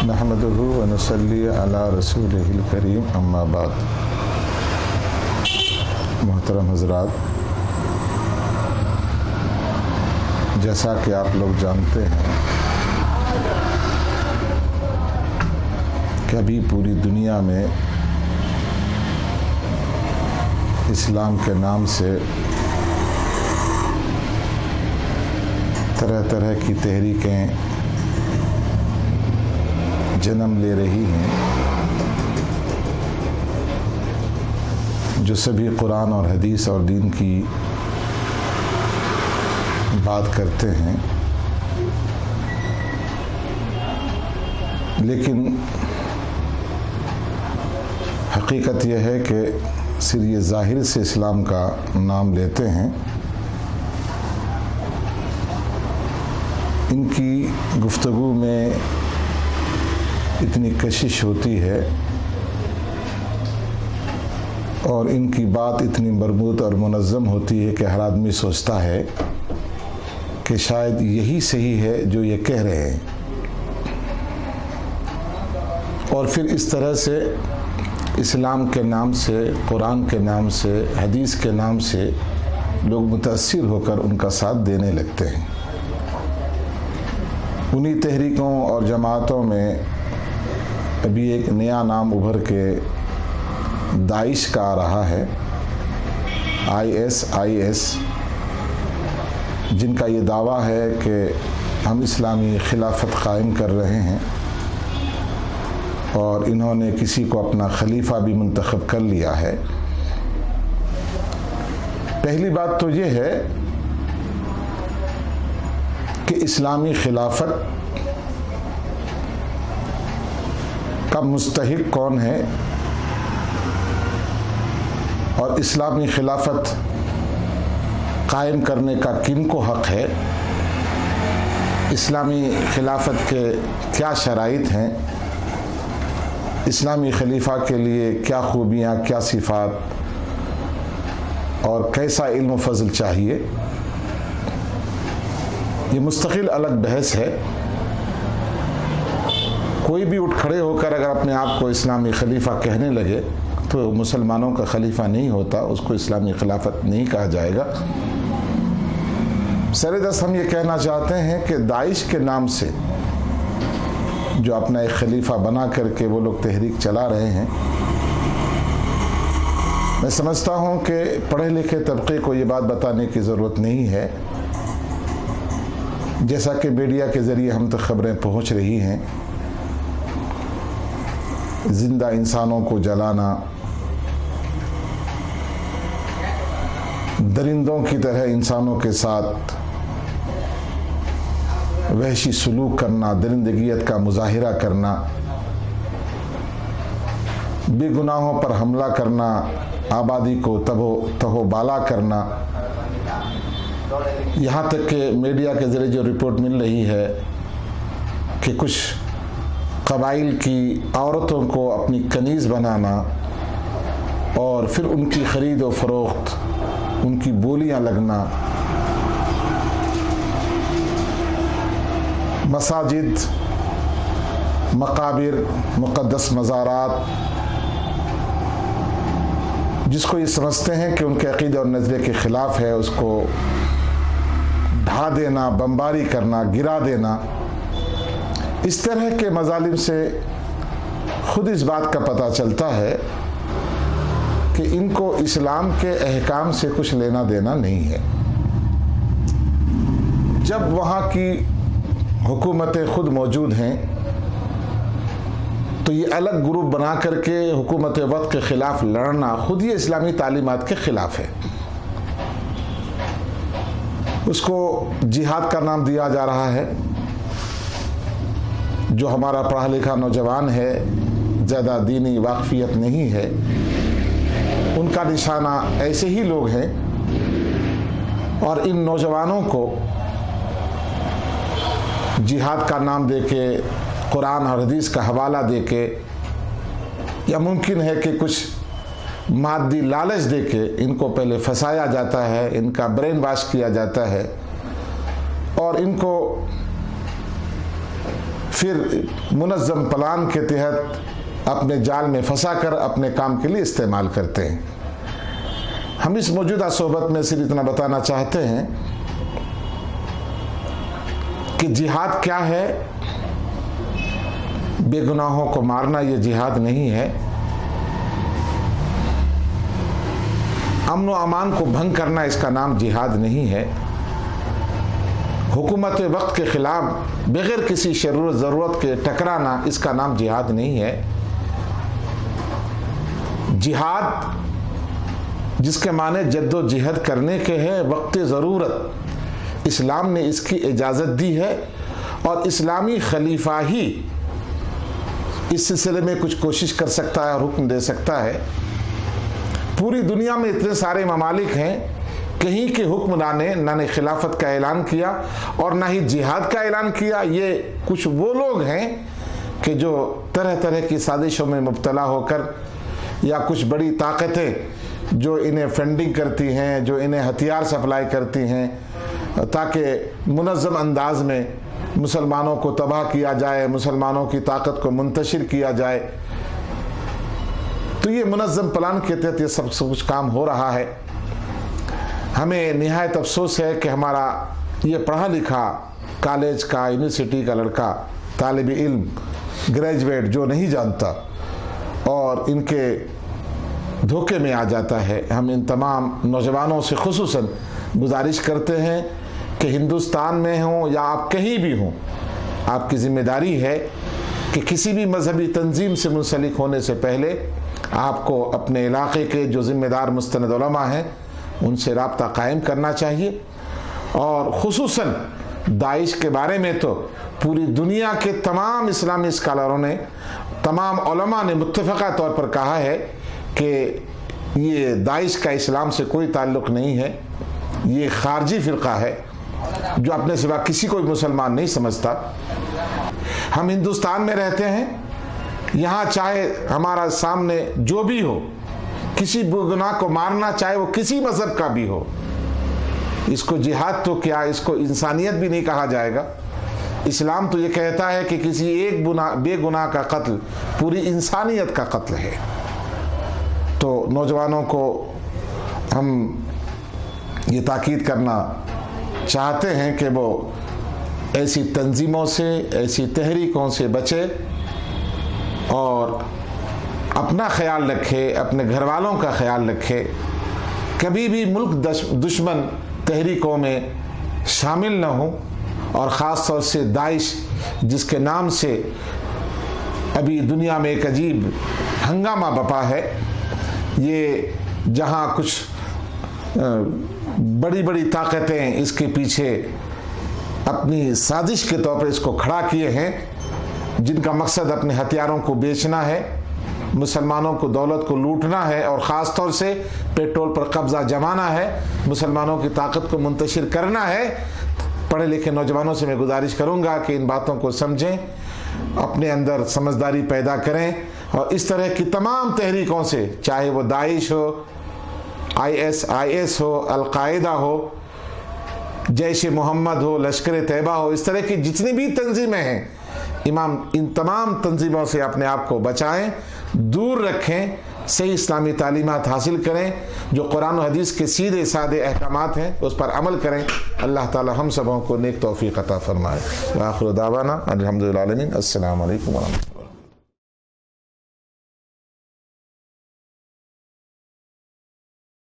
نحمدہ ونصلی علی رسولہ الکریم اما بعد۔ محترم حضرات، جیسا کہ آپ لوگ جانتے ہیں کہ ابھی پوری دنیا میں اسلام کے نام سے طرح طرح کی تحریکیں جنم لے رہی ہیں، جو سبھی قرآن اور حدیث اور دین کی بات کرتے ہیں، لیکن حقیقت یہ ہے کہ صرف یہ ظاہر سے اسلام کا نام لیتے ہیں۔ ان کی گفتگو میں اتنی کشش ہوتی ہے اور ان کی بات اتنی مربوط اور منظم ہوتی ہے کہ ہر آدمی سوچتا ہے کہ شاید یہی صحیح ہے جو یہ کہہ رہے ہیں، اور پھر اس طرح سے اسلام کے نام سے، قرآن کے نام سے، حدیث کے نام سے لوگ متاثر ہو کر ان کا ساتھ دینے لگتے ہیں۔ انہی تحریکوں اور جماعتوں میں ابھی ایک نیا نام ابھر کے داعش کا آ رہا ہے، IS، جن کا یہ دعویٰ ہے کہ ہم اسلامی خلافت قائم کر رہے ہیں، اور انہوں نے کسی کو اپنا خلیفہ بھی منتخب کر لیا ہے۔ پہلی بات تو یہ ہے کہ اسلامی خلافت کا مستحق کون ہے، اور اسلامی خلافت قائم کرنے کا کن کو حق ہے، اسلامی خلافت کے کیا شرائط ہیں، اسلامی خلیفہ کے لیے کیا خوبیاں، کیا صفات اور کیسا علم و فضل چاہیے، یہ مستقل الگ بحث ہے۔ کوئی بھی اٹھ کھڑے ہو کر اگر اپنے آپ کو اسلامی خلیفہ کہنے لگے تو مسلمانوں کا خلیفہ نہیں ہوتا، اس کو اسلامی خلافت نہیں کہا جائے گا۔ سر دست ہم یہ کہنا چاہتے ہیں کہ داعش کے نام سے جو اپنا ایک خلیفہ بنا کر کے وہ لوگ تحریک چلا رہے ہیں، میں سمجھتا ہوں کہ پڑھے لکھے طبقے کو یہ بات بتانے کی ضرورت نہیں ہے۔ جیسا کہ میڈیا کے ذریعے ہم تک خبریں پہنچ رہی ہیں، زندہ انسانوں کو جلانا، درندوں کی طرح انسانوں کے ساتھ وحشی سلوک کرنا، درندگیت کا مظاہرہ کرنا، بے گناہوں پر حملہ کرنا، آبادی کو تہو بالا کرنا، یہاں تک کہ میڈیا کے ذریعے جو رپورٹ مل رہی ہے کہ کچھ قبائل کی عورتوں کو اپنی کنیز بنانا اور پھر ان کی خرید و فروخت، ان کی بولیاں لگنا، مساجد، مقابر، مقدس مزارات، جس کو یہ سمجھتے ہیں کہ ان کے عقیدے اور نظریے کے خلاف ہے، اس کو ڈھا دینا، بمباری کرنا، گرا دینا، اس طرح کے مظالم سے خود اس بات کا پتہ چلتا ہے کہ ان کو اسلام کے احکام سے کچھ لینا دینا نہیں ہے۔ جب وہاں کی حکومتیں خود موجود ہیں تو یہ الگ گروپ بنا کر کے حکومت وقت کے خلاف لڑنا خود یہ اسلامی تعلیمات کے خلاف ہے۔ اس کو جہاد کا نام دیا جا رہا ہے۔ جو ہمارا پڑھا لکھا نوجوان ہے، زیادہ دینی واقفیت نہیں ہے، ان کا نشانہ ایسے ہی لوگ ہیں، اور ان نوجوانوں کو جہاد کا نام دے کے، قرآن اور حدیث کا حوالہ دے کے، یا ممکن ہے کہ کچھ مادی لالچ دے کے ان کو پہلے پھنسایا جاتا ہے، ان کا برین واش کیا جاتا ہے، اور ان کو پھر منظم پلان کے تحت اپنے جال میں پھنسا کر اپنے کام کے لیے استعمال کرتے ہیں۔ ہم اس موجودہ صحبت میں صرف اتنا بتانا چاہتے ہیں کہ جہاد کیا ہے۔ بے گناہوں کو مارنا یہ جہاد نہیں ہے، امن و امان کو بھنگ کرنا اس کا نام جہاد نہیں ہے، حکومت وقت کے خلاف بغیر کسی ضرورت کے ٹکرانا اس کا نام جہاد نہیں ہے۔ جہاد جس کے معنی جد و جہد کرنے کے ہے وقت ضرورت، اسلام نے اس کی اجازت دی ہے، اور اسلامی خلیفہ ہی اس سلسلے میں کچھ کوشش کر سکتا ہے اور حکم دے سکتا ہے۔ پوری دنیا میں اتنے سارے ممالک ہیں، کہیں کے حکمران نے خلافت کا اعلان کیا اور نہ ہی جہاد کا اعلان کیا۔ یہ کچھ وہ لوگ ہیں کہ جو طرح طرح کی سازشوں میں مبتلا ہو کر، یا کچھ بڑی طاقتیں جو انہیں فنڈنگ کرتی ہیں، جو انہیں ہتھیار سپلائی کرتی ہیں تاکہ منظم انداز میں مسلمانوں کو تباہ کیا جائے، مسلمانوں کی طاقت کو منتشر کیا جائے، تو یہ منظم پلان کے تحت یہ سب کچھ کام ہو رہا ہے۔ ہمیں نہایت افسوس ہے کہ ہمارا یہ پڑھا لکھا کالج کا، یونیورسٹی کا لڑکا، طالب علم، گریجویٹ جو نہیں جانتا اور ان کے دھوکے میں آ جاتا ہے۔ ہم ان تمام نوجوانوں سے خصوصاً گزارش کرتے ہیں کہ ہندوستان میں ہوں یا آپ کہیں بھی ہوں، آپ کی ذمہ داری ہے کہ کسی بھی مذہبی تنظیم سے منسلک ہونے سے پہلے آپ کو اپنے علاقے کے جو ذمہ دار مستند علماء ہیں ان سے رابطہ قائم کرنا چاہیے، اور خصوصاً داعش کے بارے میں تو پوری دنیا کے تمام اسلامی اسکالروں نے، تمام علماء نے متفقہ طور پر کہا ہے کہ یہ داعش کا اسلام سے کوئی تعلق نہیں ہے، یہ خارجی فرقہ ہے جو اپنے سوا کسی کو بھی مسلمان نہیں سمجھتا۔ ہم ہندوستان میں رہتے ہیں، یہاں چاہے ہمارا سامنے جو بھی ہو، کسی بے گناہ کو مارنا چاہے وہ کسی مذہب کا بھی ہو، اس کو جہاد تو کیا، اس کو انسانیت بھی نہیں کہا جائے گا۔ اسلام تو یہ کہتا ہے کہ کسی ایک بے گناہ کا قتل پوری انسانیت کا قتل ہے۔ تو نوجوانوں کو ہم یہ تاکید کرنا چاہتے ہیں کہ وہ ایسی تنظیموں سے، ایسی تحریکوں سے بچے اور اپنا خیال رکھے، اپنے گھر والوں کا خیال رکھے، کبھی بھی ملک دشمن تحریکوں میں شامل نہ ہوں، اور خاص طور سے داعش جس کے نام سے ابھی دنیا میں ایک عجیب ہنگامہ بپا ہے، یہ جہاں کچھ بڑی بڑی طاقتیں اس کے پیچھے اپنی سازش کے طور پر اس کو کھڑا کیے ہیں، جن کا مقصد اپنے ہتھیاروں کو بیچنا ہے، مسلمانوں کو دولت کو لوٹنا ہے، اور خاص طور سے پیٹرول پر قبضہ جمانا ہے، مسلمانوں کی طاقت کو منتشر کرنا ہے۔ پڑھے لکھے نوجوانوں سے میں گزارش کروں گا کہ ان باتوں کو سمجھیں، اپنے اندر سمجھداری پیدا کریں، اور اس طرح کی تمام تحریکوں سے، چاہے وہ داعش ہو، IS ہو، القاعدہ ہو، جیش محمد ہو، لشکر طیبہ ہو، اس طرح کی جتنی بھی تنظیمیں ہیں، ان تمام تنظیموں سے اپنے آپ کو بچائیں، دور رکھیں، صحیح اسلامی تعلیمات حاصل کریں، جو قرآن و حدیث کے سیدھے سادے احکامات ہیں اس پر عمل کریں۔ اللہ تعالی ہم سبوں کو نیک توفیق عطا فرمائے۔ وآخر دعوانا الحمدللہ العالمین۔ السلام علیکم ورحمۃ اللہ۔